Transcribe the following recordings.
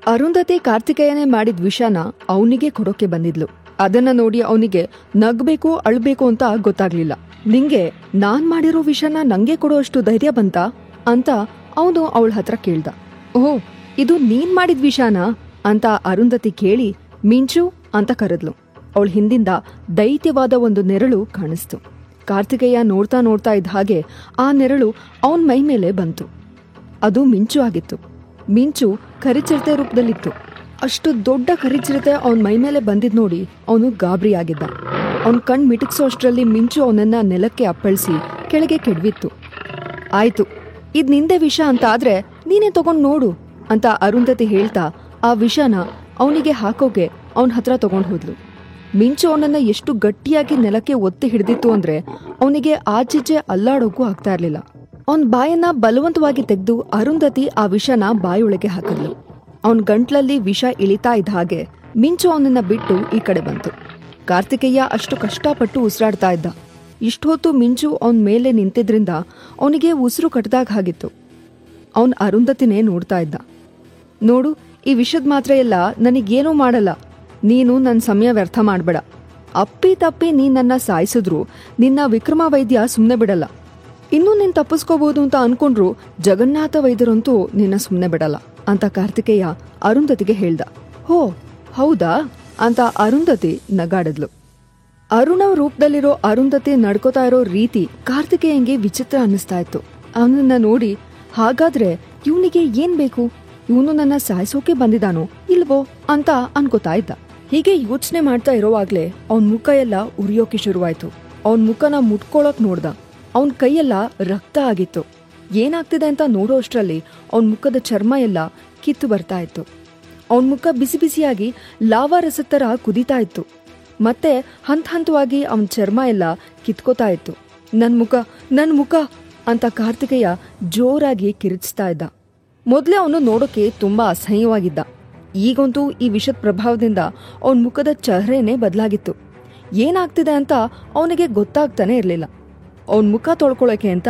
ಅರುಂಧತಿ ಕಾರ್ತಿಕೇಯನೇ ಮಾಡಿದ ವಿಷನ ಅವನಿಗೆ ಕೊಡೋಕೆ ಬಂದಿದ್ಲು. ಅದನ್ನ ನೋಡಿ ಅವನಿಗೆ ನಗ್ಬೇಕು ಅಳ್ಬೇಕು ಅಂತ ಗೊತ್ತಾಗ್ಲಿಲ್ಲ. ನಿಂಗೆ ನಾನ್ ಮಾಡಿರೋ ವಿಷನ ನಂಗೆ ಕೊಡೋ ಅಷ್ಟು ಧೈರ್ಯ ಬಂತಾ ಅಂತ ಅವನು ಅವಳ ಹತ್ರ ಕೇಳ್ದ. ಓಹ್, ಇದು ನೀನ್ ಮಾಡಿದ ವಿಷನಾ ಅಂತ ಅರುಂಧತಿ ಕೇಳಿ ಮಿಂಚು ಅಂತ ಕರೆದ್ಲು. ಅವಳ ಹಿಂದಿಂದ ದೈತ್ಯವಾದ ಒಂದು ನೆರಳು ಕಾಣಿಸ್ತು. ಕಾರ್ತಿಕೇಯ ನೋಡ್ತಾ ನೋಡ್ತಾ ಇದ್ದ ಹಾಗೆ ಆ ನೆರಳು ಅವನ್ ಮೈ ಮೇಲೆ ಬಂತು. ಅದು ಮಿಂಚು ಆಗಿತ್ತು. ಮಿಂಚು ಕರಿಚಿರತೆ ರೂಪದಲ್ಲಿತ್ತು. ಅಷ್ಟು ದೊಡ್ಡ ಕರಿಚಿರತೆ ಅವನ್ ಮೈ ಮೇಲೆ ಬಂದಿದ್ ನೋಡಿ ಅವನು ಗಾಬರಿ ಆಗಿದ್ದ. ಅವನ್ ಕಣ್ ಮಿಟುಕ್ಸೋ ಅಷ್ಟರಲ್ಲಿ ಮಿಂಚು ಅವನನ್ನ ನೆಲಕ್ಕೆ ಅಪ್ಪಳಿಸಿ ಕೆಳಗೆ ಕೆಡವಿತ್ತು. ಆಯ್ತು, ಇದ್ ನಿಂದೆ ವಿಷ ಅಂತ ಆದ್ರೆ ನೀನೇ ತಗೊಂಡ್ ನೋಡು ಅಂತ ಅರುಂಧತಿ ಹೇಳ್ತಾ ಆ ವಿಷನ ಅವನಿಗೆ ಹಾಕೋಕೆ ಅವನ ಹತ್ರ ತಗೊಂಡ್ ಹೋದ್ಲು. ಮಿಂಚು ಅವನನ್ನ ಎಷ್ಟು ಗಟ್ಟಿಯಾಗಿ ನೆಲಕ್ಕೆ ಒತ್ತಿ ಹಿಡಿದಿತ್ತು ಅಂದ್ರೆ ಅವನಿಗೆ ಆಚೀಚೆ ಅಲ್ಲಾಡೋಕು ಆಗ್ತಾ ಇರ್ಲಿಲ್ಲ. ಅವನ್ ಬಾಯನ್ನ ಬಲವಂತವಾಗಿ ತೆಗೆದು ಅರುಂಧತಿ ಆ ವಿಷನ ಬಾಯೊಳಗೆ ಹಾಕಿದ್ಲು. ಅವನ್ ಗಂಟ್ಲಲ್ಲಿ ವಿಷ ಇಳಿತಾ ಇದ್ದ ಹಾಗೆ ಮಿಂಚು ಅವನನ್ನ ಬಿಟ್ಟು ಈ ಕಡೆ ಬಂತು. ಕಾರ್ತಿಕೇಯ ಅಷ್ಟು ಕಷ್ಟಪಟ್ಟು ಉಸಿರಾಡ್ತಾ ಇದ್ದ. ಇಷ್ಟೊತ್ತು ಮಿಂಚು ಅವನ್ ಮೇಲೆ ನಿಂತಿದ್ರಿಂದ ಅವನಿಗೆ ಉಸಿರು ಕಟ್ಟದಾಗ ಆಗಿತ್ತು. ಅವನ್ ಅರುಂಧತಿನೇ ನೋಡ್ತಾ ಇದ್ದ. ನೋಡು, ಈ ವಿಷದ ಮಾತ್ರ ಎಲ್ಲ ನನಗೇನೂ ಮಾಡಲ್ಲ. ನೀನು ನನ್ನ ಸಮಯ ವ್ಯರ್ಥ ಮಾಡ್ಬೇಡ. ಅಪ್ಪಿ ತಪ್ಪಿ ನೀನ್ ನನ್ನ ಸಾಯಿಸಿದ್ರು ನಿನ್ನ ವಿಕ್ರಮ ವೈದ್ಯ ಸುಮ್ನೆ ಬಿಡಲ್ಲ. ಇನ್ನೂ ನೀನ್ ತಪ್ಪಿಸ್ಕೋಬಹುದು ಅಂತ ಅನ್ಕೊಂಡ್ರು ಜಗನ್ನಾಥ ವೈದ್ಯರಂತೂ ನಿನ್ನ ಸುಮ್ನೆ ಬಿಡಲ್ಲ ಅಂತ ಕಾರ್ತಿಕೇಯ ಅರುಂಧತಿಗೆ ಹೇಳ್ದ. ಹೋ ಹೌದಾ ಅಂತ ಅರುಂಧತಿ ನಗಾಡದ್ಲು. ಅರುಣವ ರೂಪದಲ್ಲಿರೋ ಅರುಂಧತಿ ನಡ್ಕೋತಾ ಇರೋ ರೀತಿ ಕಾರ್ತಿಕೇಯಂಗೆ ವಿಚಿತ್ರ ಅನ್ನಿಸ್ತಾ ಇತ್ತು. ಅವನನ್ನ ನೋಡಿ ಹಾಗಾದ್ರೆ ಇವನಿಗೆ ಏನ್ ಬೇಕು, ಇವನು ನನ್ನ ಸಾಯಿಸೋಕೆ ಬಂದಿದಾನೋ ಇಲ್ವೋ ಅಂತ ಅನ್ಕೋತಾ ಇದ್ದ. ಹೀಗೆ ಯೋಚನೆ ಮಾಡ್ತಾ ಇರೋವಾಗ್ಲೇ ಅವನ್ ಮುಖ ಎಲ್ಲ ಉರಿಯೋಕೆ ಶುರುವಾಯ್ತು. ಅವನ್ ಮುಖನ ಮುಟ್ಕೊಳಕ್ ನೋಡ್ದ. ಅವನ್ ಕೈಯೆಲ್ಲ ರಕ್ತ ಆಗಿತ್ತು. ಏನಾಗ್ತಿದೆ ಅಂತ ನೋಡೋ ಅಷ್ಟರಲ್ಲಿ ಅವನ್ ಮುಖದ ಚರ್ಮ ಎಲ್ಲ ಕಿತ್ತು ಬರ್ತಾ ಇತ್ತು. ಅವನ್ ಮುಖ ಬಿಸಿ ಬಿಸಿಯಾಗಿ ಲಾವಾ ರಸದ ತರ ಕುದೀತಾ ಇತ್ತು. ಮತ್ತೆ ಹಂತ ಹಂತವಾಗಿ ಅವನ್ ಚರ್ಮ ಎಲ್ಲ ಕಿತ್ಕೋತಾ ಇತ್ತು. ನನ್ ಮುಖ ಅಂತ ಕಾರ್ತಿಕೇಯ ಜೋರಾಗಿ ಕಿರಿಚ್ತಾ ಇದ್ದ. ಮೊದ್ಲೇ ಅವನು ನೋಡೋಕೆ ತುಂಬಾ ಅಸಹ್ಯವಾಗಿದ್ದ. ಈಗಂತೂ ಈ ವಿಷದ ಪ್ರಭಾವದಿಂದ ಅವನ್ ಮುಖದ ಚಹರೆನೇ ಬದಲಾಗಿತ್ತು. ಏನಾಗ್ತಿದೆ ಅಂತ ಅವನಿಗೆ ಗೊತ್ತಾಗ್ತಾನೆ ಇರ್ಲಿಲ್ಲ. ಅವನ್ ಮುಖ ತೊಳ್ಕೊಳಕ್ಕೆ ಅಂತ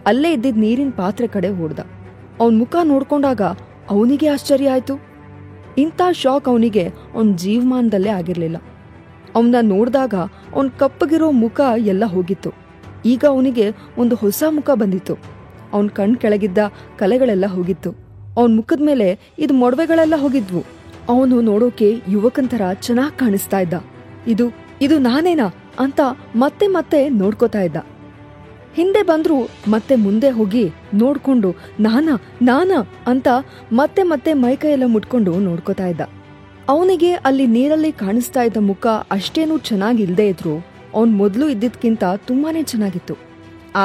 ಅಲ್ಲೇ ಇದ್ದಿದ್ ನೀರಿನ ಪಾತ್ರೆ ಕಡೆ ಓಡ್ದ. ಅವನ್ ಮುಖ ನೋಡ್ಕೊಂಡಾಗ ಅವನಿಗೆ ಆಶ್ಚರ್ಯ ಆಯ್ತು. ಇಂಥ ಶಾಕ್ ಅವನಿಗೆ ಅವನ್ ಜೀವಮಾನದಲ್ಲೇ ಆಗಿರ್ಲಿಲ್ಲ. ಅವನ್ನ ನೋಡ್ದಾಗ ಅವನ್ ಕಪ್ಪಗಿರೋ ಮುಖ ಎಲ್ಲ ಹೋಗಿತ್ತು. ಈಗ ಅವನಿಗೆ ಒಂದು ಹೊಸ ಮುಖ ಬಂದಿತ್ತು. ಅವನ್ ಕಣ್ ಕೆಳಗಿದ್ದ ಕಲೆಗಳೆಲ್ಲ ಹೋಗಿತ್ತು. ಅವನ್ ಮುಖದ ಮೇಲೆ ಇದು ಮೊಡವೆಗಳೆಲ್ಲ ಹೋಗಿದ್ವು. ಅವನು ನೋಡೋಕೆ ಯುವಕಂತರ ಚೆನ್ನಾಗ್ ಕಾಣಿಸ್ತಾ ಇದ್ದ. ಇದು ನಾನೇನಾ ಅಂತ ಮತ್ತೆ ಮತ್ತೆ ನೋಡ್ಕೋತಾ ಇದ್ದ. ಹಿಂದೆ ಬಂದ್ರು ಮತ್ತೆ ಮುಂದೆ ಹೋಗಿ ನೋಡ್ಕೊಂಡು ನಾನಾ ಅಂತ ಮತ್ತೆ ಮತ್ತೆ ಮೈಕೈಯೆಲ್ಲ ಮುಟ್ಕೊಂಡು ನೋಡ್ಕೋತಾ ಇದ್ದ. ಅವನಿಗೆ ಅಲ್ಲಿ ನೀರಲ್ಲಿ ಕಾಣಿಸ್ತಾ ಇದ್ದ ಮುಖ ಅಷ್ಟೇನೂ ಚೆನ್ನಾಗಿಲ್ದೇ ಇದ್ರು ಅವನ್ ಮೊದ್ಲು ಇದ್ದಿದ್ಕಿಂತ ತುಂಬಾನೇ ಚೆನ್ನಾಗಿತ್ತು.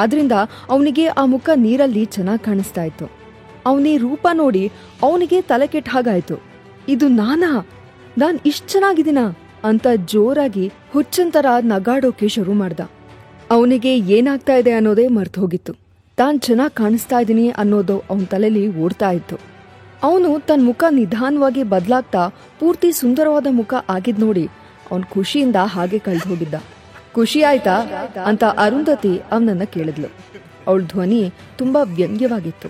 ಆದ್ರಿಂದ ಅವನಿಗೆ ಆ ಮುಖ ನೀರಲ್ಲಿ ಚೆನ್ನಾಗ್ ಕಾಣಿಸ್ತಾ ಇತ್ತು. ಅವನಿ ರೂಪ ನೋಡಿ ಅವನಿಗೆ ತಲೆ ಕೆಟ್ಟ ಹಾಗಾಯ್ತು. ಇದು ನಾನ್ ಇಷ್ಟ್ ಚೆನ್ನಾಗಿದ್ದೀನ ಅಂತ ಜೋರಾಗಿ ಹುಚ್ಚಂತರ ನಗಾಡೋಕೆ ಶುರು ಮಾಡ್ದ. ಅವನಿಗೆ ಏನಾಗ್ತಾ ಇದೆ ಅನ್ನೋದೇ ಮರ್ತು ಹೋಗಿತ್ತು. ತಾನ್ ಚೆನ್ನಾಗ್ ಕಾಣಿಸ್ತಾ ಇದ್ದೀನಿ ಅನ್ನೋದು ಅವನ ತಲೆಯಲ್ಲಿ ಓಡ್ತಾ ಇತ್ತು. ಅವನು ತನ್ನ ಮುಖ ನಿಧಾನವಾಗಿ ಬದಲಾಗ್ತಾ ಪೂರ್ತಿ ಸುಂದರವಾದ ಮುಖ ಆಗಿದ್ ನೋಡಿ ಅವನ್ ಖುಷಿಯಿಂದ ಹಾಗೆ ಕಳೆದು ಹೋಗಿದ್ದ. ಖುಷಿ ಆಯ್ತಾ ಅಂತ ಅರುಂಧತಿ ಅವನನ್ನ ಕೇಳಿದ್ಲು. ಅವಳ ಧ್ವನಿ ತುಂಬಾ ವ್ಯಂಗ್ಯವಾಗಿತ್ತು.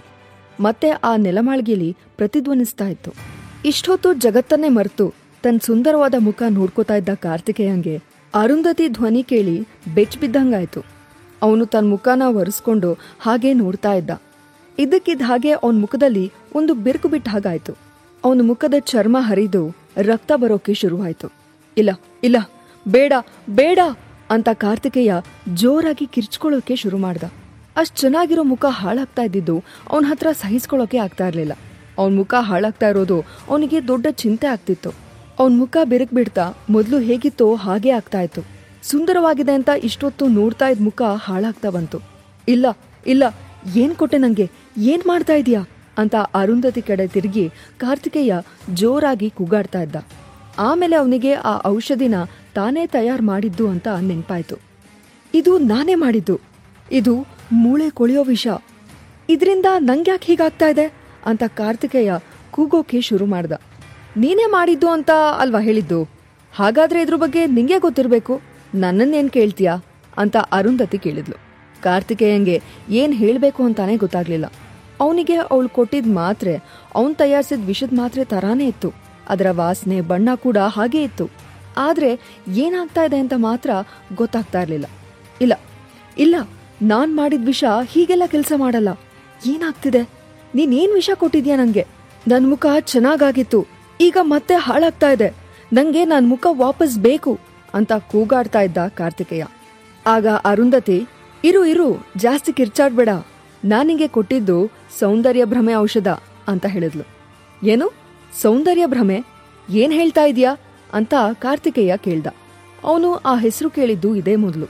ಮತ್ತೆ ಆ ನೆಲಮಾಳಿಗೆಯಲ್ಲಿ ಪ್ರತಿಧ್ವನಿಸ್ತಾ ಇತ್ತು. ಇಷ್ಟೊತ್ತು ಜಗತ್ತನ್ನೇ ಮರೆತು ತನ್ನ ಸುಂದರವಾದ ಮುಖ ನೋಡ್ಕೋತಾ ಇದ್ದ ಕಾರ್ತಿಕೇಯಂಗೆ ಅರುಂಧತಿ ಧ್ವನಿ ಕೇಳಿ ಬೆಚ್ಚ ಬಿದ್ದಂಗಾಯ್ತು. ಅವನು ತನ್ನ ಮುಖನ ಒರೆಸ್ಕೊಂಡು ಹಾಗೆ ನೋಡ್ತಾ ಇದ್ದ. ಇದ್ದಕ್ಕಿದ್ದ ಹಾಗೆ ಅವನ ಮುಖದಲ್ಲಿ ಒಂದು ಬಿರುಕು ಬಿಟ್ಟ ಹಾಗಾಯ್ತು. ಅವನ ಮುಖದ ಚರ್ಮ ಹರಿದು ರಕ್ತ ಬರೋಕೆ ಶುರುವಾಯ್ತು. ಇಲ್ಲ ಬೇಡ ಅಂತ ಕಾರ್ತಿಕೇಯ ಜೋರಾಗಿ ಕಿರ್ಚ್ಕೊಳ್ಳೋಕೆ ಶುರು ಮಾಡ್ದ. ಅಷ್ಟ್ ಚೆನ್ನಾಗಿರೋ ಮುಖ ಹಾಳಾಗ್ತಾ ಇದ್ದಿದ್ದು ಅವನ ಹತ್ರ ಸಹಿಸ್ಕೊಳ್ಳೋಕೆ ಆಗ್ತಾ ಇರ್ಲಿಲ್ಲ. ಅವನ್ ಮುಖ ಹಾಳಾಗ್ತಾ ಇರೋದು ಅವನಿಗೆ ದೊಡ್ಡ ಚಿಂತೆ ಆಗ್ತಿತ್ತು. ಅವನ್ ಮುಖ ಬಿರುಕ್ ಬಿಡ್ತಾ ಮೊದ್ಲು ಹೇಗಿತ್ತೋ ಹಾಗೆ ಆಗ್ತಾ ಇತ್ತು. ಸುಂದರವಾಗಿದೆ ಅಂತ ಇಷ್ಟೊತ್ತು ನೋಡ್ತಾ ಇದ್ ಮುಖ ಹಾಳಾಗ್ತಾ ಬಂತು. ಇಲ್ಲ ಏನ್ ಕೊಟ್ಟೆ ನಂಗೆ, ಏನ್ ಮಾಡ್ತಾ ಇದೀಯಾ ಅಂತ ಅರುಂಧತಿ ಕಡೆ ತಿರುಗಿ ಕಾರ್ತಿಕೇಯ ಜೋರಾಗಿ ಕೂಗಾಡ್ತಾ ಇದ್ದ. ಆಮೇಲೆ ಅವನಿಗೆ ಆ ಔಷಧಿನ ತಾನೇ ತಯಾರು ಮಾಡಿದ್ದು ಅಂತ ನೆನ್ಪಾಯ್ತು. ಇದು ನಾನೇ ಮಾಡಿದ್ದು. ಇದು ಮೂಳೆ ಕೊಳೆಯೋ ವಿಷ. ಇದ್ರಿಂದ ನಂಗ್ಯಾಕೆ ಹೀಗಾಗ್ತಾ ಇದೆ ಅಂತ ಕಾರ್ತಿಕೇಯ ಕೂಗೋಕೆ ಶುರು ಮಾಡ್ದ. ನೀನೇ ಮಾಡಿದ್ದು ಅಂತ ಅಲ್ವಾ ಹೇಳಿದ್ದು? ಹಾಗಾದ್ರೆ ಇದ್ರ ಬಗ್ಗೆ ನಿಂಗೆ ಗೊತ್ತಿರ್ಬೇಕು, ನನ್ನನ್ನೇನ್ ಕೇಳ್ತೀಯಾ ಅಂತ ಅರುಂಧತಿ ಕೇಳಿದ್ಲು. ಕಾರ್ತಿಕೇಯಂಗೆ ಏನ್ ಹೇಳ್ಬೇಕು ಅಂತಾನೆ ಗೊತ್ತಾಗ್ಲಿಲ್ಲ. ಅವನಿಗೆ ಅವಳು ಕೊಟ್ಟಿದ್ ಮಾತ್ರೆ ಅವನ್ ತಯಾರಿಸಿದ ವಿಷದ ಮಾತ್ರೆ ತರಾನೇ ಇತ್ತು. ಅದರ ವಾಸನೆ ಬಣ್ಣ ಕೂಡ ಹಾಗೇ ಇತ್ತು. ಆದ್ರೆ ಏನಾಗ್ತಾ ಇದೆ ಅಂತ ಮಾತ್ರ ಗೊತ್ತಾಗ್ತಾ ಇರ್ಲಿಲ್ಲ. ಇಲ್ಲ ಇಲ್ಲ, ನಾನ್ ಮಾಡಿದ ವಿಷ ಹೀಗೆಲ್ಲ ಕೆಲಸ ಮಾಡಲ್ಲ. ಏನಾಗ್ತಿದೆ? ನೀನೇನ್ ವಿಷ ಕೊಟ್ಟಿದ್ಯಾ ನಂಗೆ? ನನ್ ಮುಖ ಚೆನ್ನಾಗಾಗಿತ್ತು, ಈಗ ಮತ್ತೆ ಹಾಳಾಗ್ತಾ ಇದೆ. ನಂಗೆ ನನ್ ಮುಖ ವಾಪಸ್ ಬೇಕು ಅಂತ ಕೂಗಾಡ್ತಾ ಇದ್ದ ಕಾರ್ತಿಕೇಯ. ಆಗ ಅರುಂಧತಿ, ಇರು ಜಾಸ್ತಿ ಕಿರ್ಚಾಡ್ಬೇಡ, ನಾನಿಗೆ ಕೊಟ್ಟಿದ್ದು ಸೌಂದರ್ಯ ಭ್ರಮೆ ಔಷಧ ಅಂತ ಹೇಳಿದ್ಲು. ಏನು ಸೌಂದರ್ಯ ಭ್ರಮೆ? ಏನ್ ಹೇಳ್ತಾ ಇದೀಯಾ ಅಂತ ಕಾರ್ತಿಕೇಯ ಕೇಳ್ದ. ಅವನು ಆ ಹೆಸರು ಕೇಳಿದ್ದು ಇದೇ ಮೊದಲು.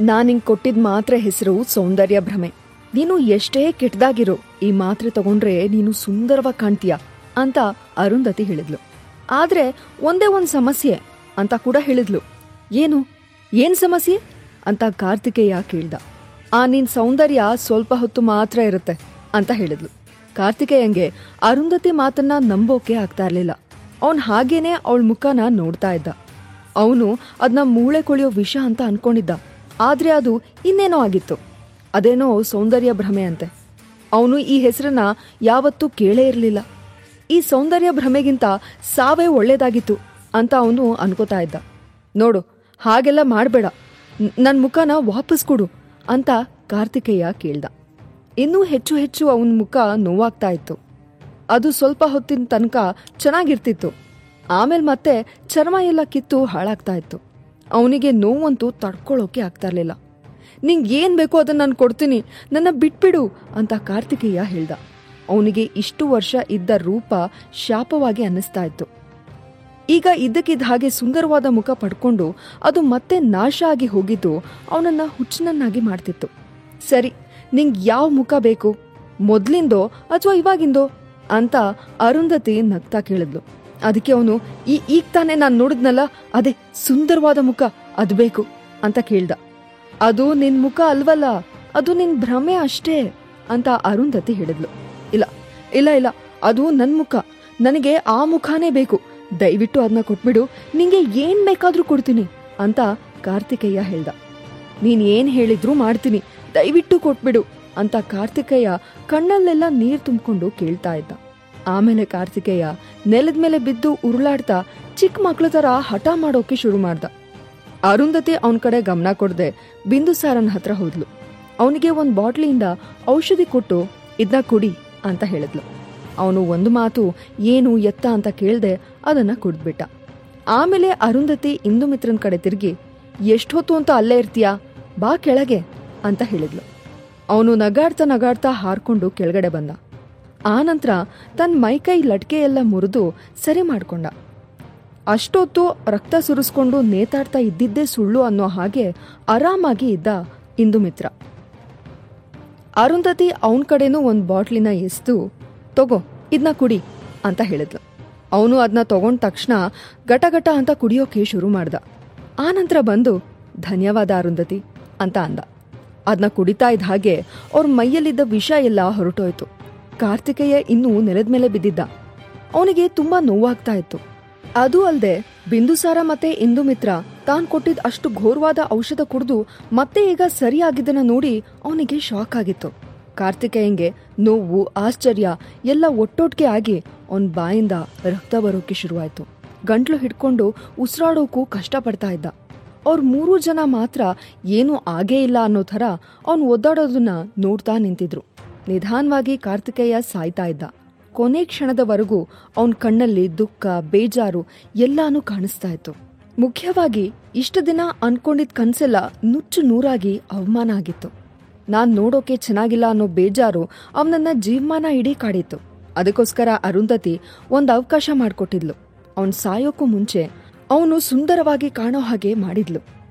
ನಾನಿಂಗ್ ಕೊಟ್ಟಿದ್ ಮಾತ್ರೆ ಹೆಸರು ಸೌಂದರ್ಯ ಭ್ರಮೆ. ನೀನು ಎಷ್ಟೇ ಕೆಟ್ಟದಾಗಿರೋ ಈ ಮಾತ್ರೆ ತಗೊಂಡ್ರೆ ನೀನು ಸುಂದರವಾಗಿ ಕಾಣ್ತೀಯ ಅಂತ ಅರುಂಧತಿ ಹೇಳಿದ್ಲು. ಆದ್ರೆ ಒಂದೇ ಒಂದ್ ಸಮಸ್ಯೆ ಅಂತ ಕೂಡ ಹೇಳಿದ್ಲು. ಏನ್ ಸಮಸ್ಯೆ ಅಂತ ಕಾರ್ತಿಕೇಯ ಕೇಳ್ದ. ನಿನ್ ಸೌಂದರ್ಯ ಸ್ವಲ್ಪ ಹೊತ್ತು ಮಾತ್ರ ಇರುತ್ತೆ ಅಂತ ಹೇಳಿದ್ಲು. ಕಾರ್ತಿಕೇಯಂಗೆ ಅರುಂಧತಿ ಮಾತನ್ನ ನಂಬೋಕೆ ಆಗ್ತಾ ಇರ್ಲಿಲ್ಲ. ಅವನ್ ಹಾಗೇನೆ ಅವಳ ಮುಖನ ನೋಡ್ತಾ ಇದ್ದ. ಅವನು ಅದನ್ನ ಮೂಳೆ ಕೊಳೆಯೋ ವಿಷ ಅಂತ ಅನ್ಕೊಂಡಿದ್ದ. ಆದ್ರೆ ಅದು ಇನ್ನೇನೋ ಆಗಿತ್ತು. ಅದೇನೋ ಸೌಂದರ್ಯ ಭ್ರಮೆ ಅಂತೆ. ಅವನು ಈ ಹೆಸರನ್ನ ಯಾವತ್ತೂ ಕೇಳೇ ಇರಲಿಲ್ಲ. ಈ ಸೌಂದರ್ಯ ಭ್ರಮೆಗಿಂತ ಸಾವೇ ಒಳ್ಳೇದಾಗಿತ್ತು ಅಂತ ಅವನು ಅನ್ಕೋತಾ ಇದ್ದ. ನೋಡು, ಹಾಗೆಲ್ಲ ಮಾಡ್ಬೇಡ, ನನ್ ಮುಖನ ವಾಪಸ್ ಕೊಡು ಅಂತ ಕಾರ್ತಿಕೇಯ ಕೇಳ್ದ. ಇನ್ನೂ ಹೆಚ್ಚು ಹೆಚ್ಚು ಅವನ ಮುಖ ನೋವಾಗ್ತಾ ಇತ್ತು. ಅದು ಸ್ವಲ್ಪ ಹೊತ್ತಿನ ತನಕ ಚೆನ್ನಾಗಿರ್ತಿತ್ತು. ಆಮೇಲೆ ಮತ್ತೆ ಚರ್ಮ ಎಲ್ಲ ಕಿತ್ತು ಹಾಳಾಗ್ತಾ ಇತ್ತು. ಅವನಿಗೆ ನೋವಂತೂ ತಡ್ಕೊಳ್ಳೋಕೆ ಆಗ್ತಾ ಇರ್ಲಿಲ್ಲ. ನಿಂಗೆ ಏನ್ ಬೇಕೋ ಅದನ್ನ ನಾನು ಕೊಡ್ತೀನಿ, ನನ್ನ ಬಿಟ್ಬಿಡು ಅಂತ ಕಾರ್ತಿಕೇಯ ಹೇಳ್ದ. ಅವನಿಗೆ ಇಷ್ಟು ವರ್ಷ ಇದ್ದ ರೂಪ ಶಾಪವಾಗಿ ಅನ್ನಿಸ್ತಾ ಇತ್ತು. ಈಗ ಇದ್ದಕ್ಕಿದ್ದ ಹಾಗೆ ಸುಂದರವಾದ ಮುಖ ಪಡ್ಕೊಂಡು ಅದು ಮತ್ತೆ ನಾಶ ಆಗಿ ಹೋಗಿದ್ದು ಅವನನ್ನ ಹುಚ್ಚನನ್ನಾಗಿ ಮಾಡ್ತಿತ್ತು. ಸರಿ, ನಿಂಗೆ ಯಾವ ಮುಖ ಬೇಕು, ಮೊದ್ಲಿಂದೋ ಅಥವಾ ಇವಾಗಿಂದೋ ಅಂತ ಅರುಂಧತಿ ನಗ್ತಾ ಕೇಳಿದ್ಲು. ಅದಕ್ಕೆ ಅವನು, ಈಗ ತಾನೇ ನಾನು ನೋಡಿದ್ನಲ್ಲ, ಅದೇ ಸುಂದರವಾದ ಮುಖ, ಅದು ಬೇಕು ಅಂತ ಕೇಳ್ದ. ಅದು ನಿನ್ ಮುಖ ಅಲ್ವಲ್ಲ, ಅದು ನಿನ್ ಭ್ರಮೆ ಅಷ್ಟೇ ಅಂತ ಅರುಂಧತಿ ಹೇಳಿದ್ಲು. ಇಲ್ಲ ಇಲ್ಲ ಇಲ್ಲ, ಅದು ನನ್ ಮುಖ, ನನಗೆ ಆ ಮುಖಾನೇ ಬೇಕು, ದಯವಿಟ್ಟು ಅದನ್ನ ಕೊಟ್ಬಿಡು, ನಿಂಗೆ ಏನ್ ಬೇಕಾದ್ರೂ ಕೊಡ್ತೀನಿ ಅಂತ ಕಾರ್ತಿಕೇಯ ಹೇಳ್ದ. ನೀನ್ ಏನ್ ಹೇಳಿದ್ರೂ ಮಾಡ್ತೀನಿ, ದಯವಿಟ್ಟು ಕೊಟ್ಬಿಡು ಅಂತ ಕಾರ್ತಿಕೇಯ ಕಣ್ಣಲ್ಲೆಲ್ಲ ನೀರ್ ತುಂಬಿಕೊಂಡು ಕೇಳ್ತಾ ಇದ್ದ. ಆಮೇಲೆ ಕಾರ್ತಿಕೇಯ ನೆಲದ ಮೇಲೆ ಬಿದ್ದು ಉರುಳಾಡ್ತಾ ಚಿಕ್ಕ ಮಕ್ಳ ತರ ಹಠ ಮಾಡೋಕೆ ಶುರು ಮಾಡ್ದ. ಅರುಂಧತಿ ಅವನ ಕಡೆ ಗಮನ ಕೊಡದೆ ಬಿಂದುಸಾರನ್ ಹತ್ರ ಹೋದ್ಲು. ಅವನಿಗೆ ಒಂದ್ ಬಾಟ್ಲಿಯಿಂದ ಔಷಧಿ ಕೊಟ್ಟು ಇದನ್ನ ಕುಡಿ ಅಂತ ಹೇಳಿದ್ಲು. ಅವನು ಒಂದು ಮಾತು ಏನು ಎತ್ತ ಅಂತ ಕೇಳ್ದೆ ಅದನ್ನ ಕುಡ್ದ್ಬಿಟ್ಟ. ಆಮೇಲೆ ಅರುಂಧತಿ ಇಂದುಮಿತ್ರನ್ ಕಡೆ ತಿರುಗಿ, ಎಷ್ಟೊತ್ತು ಅಂತ ಅಲ್ಲೇ ಇರ್ತೀಯಾ, ಬಾ ಕೆಳಗೆ ಅಂತ ಹೇಳಿದ್ಲು. ಅವನು ನಗಾಡ್ತಾ ಹಾರ್ಕೊಂಡು ಕೆಳಗಡೆ ಬಂದ. ಆನಂತರ ತನ್ನ ಮೈಕೈ ಲಟ್ಕೆ ಎಲ್ಲ ಮುರಿದು ಸರಿ ಮಾಡ್ಕೊಂಡ. ಅಷ್ಟೊತ್ತು ರಕ್ತ ಸುರಿಸ್ಕೊಂಡು ನೇತಾಡ್ತಾ ಇದ್ದಿದ್ದೇ ಸುಳ್ಳು ಅನ್ನೋ ಹಾಗೆ ಆರಾಮಾಗಿ ಇದ್ದ ಇಂದುಮಿತ್ರ. ಅರುಂಧತಿ ಅವನ ಕಡೆನೂ ಒಂದ್ ಬಾಟ್ಲಿನ ಎಸ್ದು, ತಗೋ ಇದನ್ನ ಕುಡಿ ಅಂತ ಹೇಳಿದ್ಲು. ಅವನು ಅದನ್ನ ತಗೊಂಡ ತಕ್ಷಣ ಗಟಗಟ ಅಂತ ಕುಡಿಯೋಕೆ ಶುರು ಮಾಡ್ದ. ಆನಂತರ ಬಂದು, ಧನ್ಯವಾದ ಅರುಂಧತಿ ಅಂತ ಅಂದ. ಅದನ್ನ ಕುಡಿತಾ ಇದ್ದ ಹಾಗೆ ಅವ್ರ ಮೈಯಲ್ಲಿದ್ದ ವಿಷ ಎಲ್ಲ ಹೊರಟೋಯ್ತು. ಕಾರ್ತಿಕೇಯ ಇನ್ನೂ ನೆಲದ ಮೇಲೆ ಬಿದ್ದಿದ್ದ. ಅವನಿಗೆ ತುಂಬಾ ನೋವಾಗ್ತಾ ಇತ್ತು. ಅದೂ ಅಲ್ಲದೆ ಬಿಂದುಸಾರ ಮತ್ತೆ ಇಂದುಮಿತ್ರ ತಾನ್ ಕೊಟ್ಟಿದ್ದ ಅಷ್ಟು ಘೋರವಾದ ಔಷಧ ಕುಡಿದು ಮತ್ತೆ ಈಗ ಸರಿಯಾಗಿದ್ದನ್ನ ನೋಡಿ ಅವನಿಗೆ ಶಾಕ್ ಆಗಿತ್ತು. ಕಾರ್ತಿಕೇಯಂಗೆ ನೋವು, ಆಶ್ಚರ್ಯ ಎಲ್ಲ ಒಟ್ಟೊಟ್ಟಿಗೆ ಆಗಿ ಅವನ್ ಬಾಯಿಂದ ರಕ್ತ ಬರೋಕೆ ಶುರುವಾಯ್ತು. ಗಂಟ್ಲು ಹಿಡ್ಕೊಂಡು ಉಸಿರಾಡೋಕು ಕಷ್ಟಪಡ್ತಾ ಇದ್ದ. ಅವ್ರ 3 ಜನ ಮಾತ್ರ ಏನೂ ಆಗೇ ಇಲ್ಲ ಅನ್ನೋ ಥರ ಅವನು ಒದ್ದಾಡೋದನ್ನ ನೋಡ್ತಾ ನಿಂತಿದ್ರು. ನಿಧಾನವಾಗಿ ಕಾರ್ತಿಕೇಯ ಸಾಯ್ತಾ ಇದ್ದ. ಕೊನೆ ಕ್ಷಣದವರೆಗೂ ಅವನ ಕಣ್ಣಲ್ಲಿ ದುಃಖ, ಬೇಜಾರು ಎಲ್ಲಾನು ಕಾಣಿಸ್ತಾ ಇತ್ತು. ಮುಖ್ಯವಾಗಿ ಇಷ್ಟು ದಿನ ಅನ್ಕೊಂಡಿದ್ ಕನ್ಸೆಲ್ಲ ನುಚ್ಚು ನೂರಾಗಿ ಅವಮಾನ ಆಗಿತ್ತು. ನಾನ್ ನೋಡೋಕೆ ಚೆನ್ನಾಗಿಲ್ಲ ಅನ್ನೋ ಬೇಜಾರು ಅವನನ್ನ ಜೀವಮಾನ ಇಡೀ ಕಾಡಿತ್ತು. ಅದಕ್ಕೋಸ್ಕರ ಅರುಂಧತಿ ಒಂದ್ ಅವಕಾಶ ಮಾಡ್ಕೊಟ್ಟಿದ್ಲು. ಅವನ್ ಸಾಯೋಕ್ಕೂ ಮುಂಚೆ ಅವನು ಸುಂದರವಾಗಿ ಕಾಣೋ ಹಾಗೆ ಮಾಡಿದ್ಲು.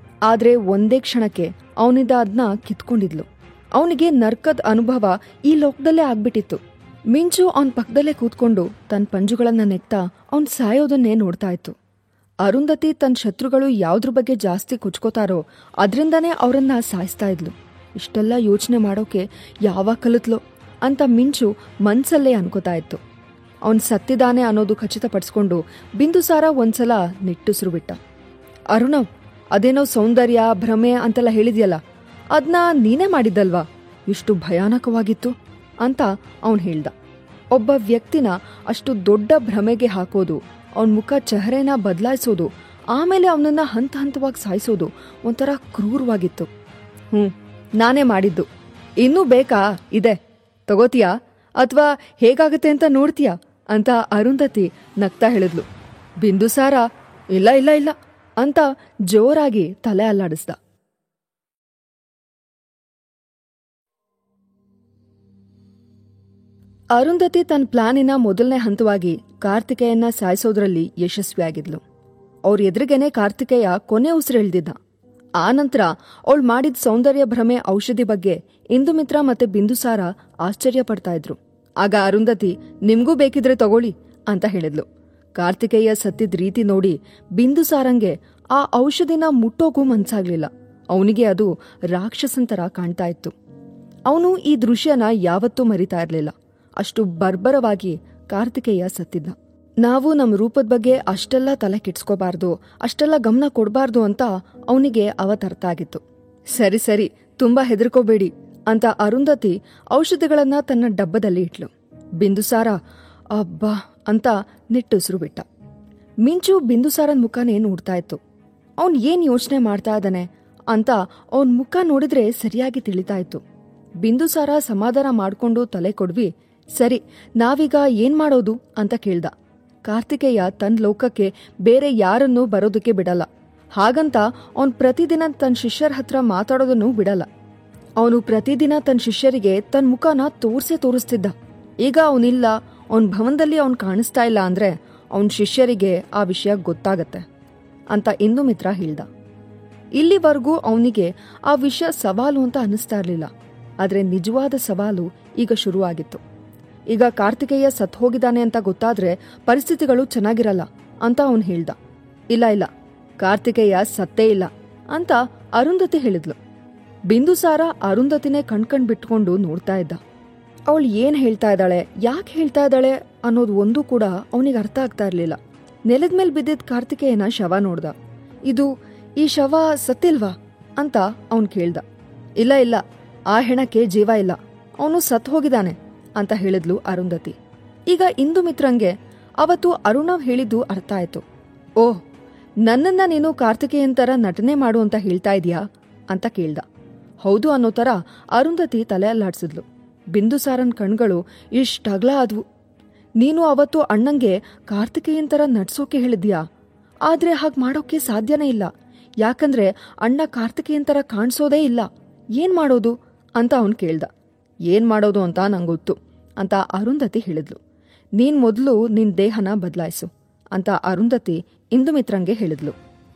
ಆದ್ರೆ ಒಂದೇ ಕ್ಷಣಕ್ಕೆ ಅವನಿಂದ ಅದನ್ನ ಕಿತ್ಕೊಂಡಿದ್ಲು. ಅವನಿಗೆ ನರ್ಕದ ಅನುಭವ ಈ ಲೋಕದಲ್ಲೇ ಆಗ್ಬಿಟ್ಟಿತ್ತು. ಮಿಂಚು ಅವನ್ ಪಕ್ಕದಲ್ಲೇ ಕೂತ್ಕೊಂಡು ತನ್ನ ಪಂಜುಗಳನ್ನ ನೆಕ್ತಾ ಅವನ್ ಸಾಯೋದನ್ನೇ ನೋಡ್ತಾ ಇತ್ತು. ಅರುಂಧತಿ ತನ್ನ ಶತ್ರುಗಳು ಯಾವ್ದ್ರ ಬಗ್ಗೆ ಜಾಸ್ತಿ ಕುಚ್ಕೋತಾರೋ ಅದ್ರಿಂದಾನೇ ಅವರನ್ನ ಸಾಯಿಸ್ತಾ ಇದ್ಲು. ಇಷ್ಟೆಲ್ಲ ಯೋಚನೆ ಮಾಡೋಕೆ ಯಾವಾಗ ಕಲಿತ್ಲೋ ಅಂತ ಮಿಂಚು ಮನ್ಸಲ್ಲೇ ಅನ್ಕೋತಾ ಇತ್ತು. ಅವನ್ ಸತ್ತಿದಾನೆ ಅನ್ನೋದು ಖಚಿತಪಡಿಸ್ಕೊಂಡು ಬಿಂದುಸಾರ ಒಂದ್ಸಲ ನಿಟ್ಟುಸಿರು ಬಿಟ್ಟ. ಅರುಣವ್, ಅದೇನೋ ಸೌಂದರ್ಯ ಭ್ರಮೆ ಅಂತೆಲ್ಲ ಹೇಳಿದ್ಯಲ್ಲ, ಅದನ್ನ ನೀನೇ ಮಾಡಿದ್ದಲ್ವಾ? ಇಷ್ಟು ಭಯಾನಕವಾಗಿತ್ತು ಅಂತ ಅವನು ಹೇಳ್ದ. ಒಬ್ಬ ವ್ಯಕ್ತಿನ ಅಷ್ಟು ದೊಡ್ಡ ಭ್ರಮೆಗೆ ಹಾಕೋದು, ಅವನ ಮುಖ ಚೆಹರೆನ ಬದಲಾಯಿಸೋದು, ಆಮೇಲೆ ಅವನನ್ನ ಹಂತ ಹಂತವಾಗಿ ಸಾಯಿಸೋದು ಒಂಥರ ಕ್ರೂರವಾಗಿತ್ತು. ನಾನೇ ಮಾಡಿದ್ದು. ಇನ್ನೂ ಬೇಕಾ? ಇದೆ, ತಗೋತೀಯಾ ಅಥವಾ ಹೇಗಾಗತ್ತೆ ಅಂತ ನೋಡ್ತೀಯಾ ಅಂತ ಅರುಂಧತಿ ನಗ್ತಾ ಹೇಳಿದ್ಲು. ಬಿಂದುಸಾರ ಇಲ್ಲ ಇಲ್ಲ ಇಲ್ಲ ಅಂತ ಜೋರಾಗಿ ತಲೆ ಅಲ್ಲಾಡಿಸ್ದ. ಅರುಂಧತಿ ತನ್ನ ಪ್ಲಾನಿನ ಮೊದಲನೇ ಹಂತವಾಗಿ ಕಾರ್ತಿಕೇಯನ್ನ ಸಾಯಿಸೋದ್ರಲ್ಲಿ ಯಶಸ್ವಿಯಾಗಿದ್ಲು. ಅವ್ರ ಎದುರಿಗೇನೆ ಕಾರ್ತಿಕೇಯ ಕೊನೆ ಉಸಿರೆಳ್ದಿದ್ದ. ಆ ನಂತರ ಅವಳು ಮಾಡಿದ ಸೌಂದರ್ಯ ಭ್ರಮೆ ಔಷಧಿ ಬಗ್ಗೆ ಇಂದುಮಿತ್ರ ಮತ್ತೆ ಬಿಂದುಸಾರ ಆಶ್ಚರ್ಯ ಪಡ್ತಾ ಇದ್ರು. ಆಗ ಅರುಂಧತಿ, ನಿಮ್ಗೂ ಬೇಕಿದ್ರೆ ತಗೊಳ್ಳಿ ಅಂತ ಹೇಳಿದ್ಲು. ಕಾರ್ತಿಕೇಯ ಸತ್ತಿದ ರೀತಿ ನೋಡಿ ಬಿಂದುಸಾರಂಗೆ ಆ ಔಷಧಿನ ಮುಟ್ಟೋಗೂ ಮನ್ಸಾಗ್ಲಿಲ್ಲ. ಅವನಿಗೆ ಅದು ರಾಕ್ಷಸಂತರ ಕಾಣ್ತಾ ಇತ್ತು. ಅವನು ಈ ದೃಶ್ಯನ ಯಾವತ್ತೂ ಮರಿತಾ ಇರ್ಲಿಲ್ಲ. ಅಷ್ಟು ಬರ್ಬರವಾಗಿ ಕಾರ್ತಿಕೇಯ ಸತ್ತಿದ್ದ. ನಾವು ನಮ್ಮ ರೂಪದ ಬಗ್ಗೆ ಅಷ್ಟೆಲ್ಲ ತಲೆ ಕೆಡ್ಸ್ಕೋಬಾರ್ದು, ಅಷ್ಟೆಲ್ಲ ಗಮನ ಕೊಡಬಾರ್ದು ಅಂತ ಅವನಿಗೆ ಅವತ್ತರ್ಥ ಆಗಿತ್ತು. ಸರಿ ಸರಿ, ತುಂಬಾ ಹೆದರ್ಕೋಬೇಡಿ ಅಂತ ಅರುಂಧತಿ ಔಷಧಿಗಳನ್ನ ತನ್ನ ಡಬ್ಬದಲ್ಲಿ ಇಟ್ಲು. ಬಿಂದುಸಾರ ಅಬ್ಬಾ ಅಂತ ನಿಟ್ಟುಸಿರು ಬಿಟ್ಟ. ಮಿಂಚು ಬಿಂದುಸಾರನ್ ಮುಖನೇ ನೋಡ್ತಾ ಇತ್ತು. ಅವನ್ ಏನ್ ಯೋಚನೆ ಮಾಡ್ತಾ ಇದ್ದಾನೆ ಅಂತ ಅವನ್ ಮುಖ ನೋಡಿದ್ರೆ ಸರಿಯಾಗಿ ತಿಳಿತಾ ಇತ್ತು. ಬಿಂದುಸಾರ ಸಮಾಧಾನ ಮಾಡ್ಕೊಂಡು ತಲೆ ಕೊಡ್ವಿ, ಸರಿ ನಾವೀಗ ಏನ್ ಮಾಡೋದು ಅಂತ ಕೇಳ್ದ. ಕಾರ್ತಿಕೇಯ ತನ್ನ ಲೋಕಕ್ಕೆ ಬೇರೆ ಯಾರನ್ನೂ ಬರೋದಕ್ಕೆ ಬಿಡಲ್ಲ. ಹಾಗಂತ ಅವನ್ ಪ್ರತಿದಿನ ತನ್ನ ಶಿಷ್ಯರ ಹತ್ರ ಮಾತಾಡೋದನ್ನು ಬಿಡಲ್ಲ. ಅವನು ಪ್ರತಿದಿನ ತನ್ನ ಶಿಷ್ಯರಿಗೆ ತನ್ನ ಮುಖನ ತೋರಿಸ್ತಿದ್ದ. ಈಗ ಅವನಿಲ್ಲ, ಅವನ್ ಭವನದಲ್ಲಿ ಅವನ್ ಕಾಣಿಸ್ತಾ ಇಲ್ಲ ಅಂದ್ರೆ ಅವನ್ ಶಿಷ್ಯರಿಗೆ ಆ ವಿಷಯ ಗೊತ್ತಾಗತ್ತೆ ಅಂತ ಇಂದುಮಿತ್ರ ಹೇಳ್ದ. ಇಲ್ಲಿವರೆಗೂ ಅವನಿಗೆ ಆ ವಿಷಯ ಸವಾಲು ಅಂತ ಅನ್ನಿಸ್ತಾ ಇರ್ಲಿಲ್ಲ. ಆದ್ರೆ ನಿಜವಾದ ಸವಾಲು ಈಗ ಶುರುವಾಗಿತ್ತು. ಈಗ ಕಾರ್ತಿಕೇಯ ಸತ್ ಹೋಗಿದ್ದಾನೆ ಅಂತ ಗೊತ್ತಾದ್ರೆ ಪರಿಸ್ಥಿತಿಗಳು ಚೆನ್ನಾಗಿರಲ್ಲ ಅಂತ ಅವನು ಹೇಳ್ದ. ಇಲ್ಲ ಇಲ್ಲ, ಕಾರ್ತಿಕೇಯ ಸತ್ತೇ ಇಲ್ಲ ಅಂತ ಅರುಂಧತಿ ಹೇಳಿದ್ಲು. ಬಿಂದುಸಾರ ಅರುಂಧತಿನೇ ಕಣ್ಕಂಡ್ ಬಿಟ್ಕೊಂಡು ನೋಡ್ತಾ ಇದ್ದ. ಅವಳು ಏನ್ ಹೇಳ್ತಾ ಇದ್ದಾಳೆ, ಯಾಕೆ ಹೇಳ್ತಾ ಇದ್ದಾಳೆ ಅನ್ನೋದು ಒಂದು ಕೂಡ ಅವನಿಗೆ ಅರ್ಥ ಆಗ್ತಾ ಇರ್ಲಿಲ್ಲ. ನೆಲದ ಮೇಲೆ ಬಿದ್ದಿದ್ದ ಕಾರ್ತಿಕೇಯನ ಶವ ನೋಡ್ದ. ಈ ಶವ ಸತ್ತಿಲ್ವಾ ಅಂತ ಅವನ್ ಕೇಳ್ದ. ಇಲ್ಲ ಇಲ್ಲ, ಆ ಹೆಣಕ್ಕೆ ಜೀವ ಇಲ್ಲ, ಅವನು ಸತ್ ಹೋಗಿದ್ದಾನೆ ಅಂತ ಹೇಳಿದ್ಲು ಅರುಂಧತಿ. ಈಗ ಇಂದುಮಿತ್ರಂಗೆ ಅವತ್ತು ಅರುಣವ್ ಹೇಳಿದ್ದು ಅರ್ಥ ಆಯ್ತು. ಓಹ್, ನನ್ನನ್ನ ನೀನು ಕಾರ್ತಿಕೇಯನ್ ತರ ನಟನೆ ಮಾಡು ಅಂತ ಹೇಳ್ತಾ ಇದೀಯಾ ಅಂತ ಕೇಳ್ದ. ಹೌದು ಅನ್ನೋ ತರ ಅರುಂಧತಿ ತಲೆ ಅಲ್ಲಾಡ್ಸಿದ್ಲು. ಬಿಂದುಸಾರನ್ ಕಣ್ಗಳು ಇಷ್ಟಗ್ಲ ಆದ್ವು. ನೀನು ಅವತ್ತು ಅಣ್ಣಂಗೆ ಕಾರ್ತಿಕೇಯನ್ ತರ ನಡ್ಸೋಕೆ ಹೇಳಿದ್ಯಾ, ಆದ್ರೆ ಹಾಗ್ ಮಾಡೋಕೆ ಸಾಧ್ಯನೇ ಇಲ್ಲ. ಯಾಕಂದ್ರೆ ಅಣ್ಣ ಕಾರ್ತಿಕೇಯನ್ ತರ ಕಾಣಿಸೋದೇ ಇಲ್ಲ. ಏನ್ ಮಾಡೋದು ಅಂತ ಅವನ್ ಕೇಳ್ದ. ಏನ್ ಮಾಡೋದು ಅಂತ ನಂಗೊತ್ತು ಅಂತ ಅರುಂಧತಿ ಹೇಳಿದ್ಲು. ನೀನ್ ಮೊದಲು ನಿನ್ ದೇಹನ ಬದಲಾಯಿಸು ಅಂತ ಅರುಂಧತಿ ಇಂದುಮಿತ್ರಂಗೆ ಹೇಳಿದ್ಲು.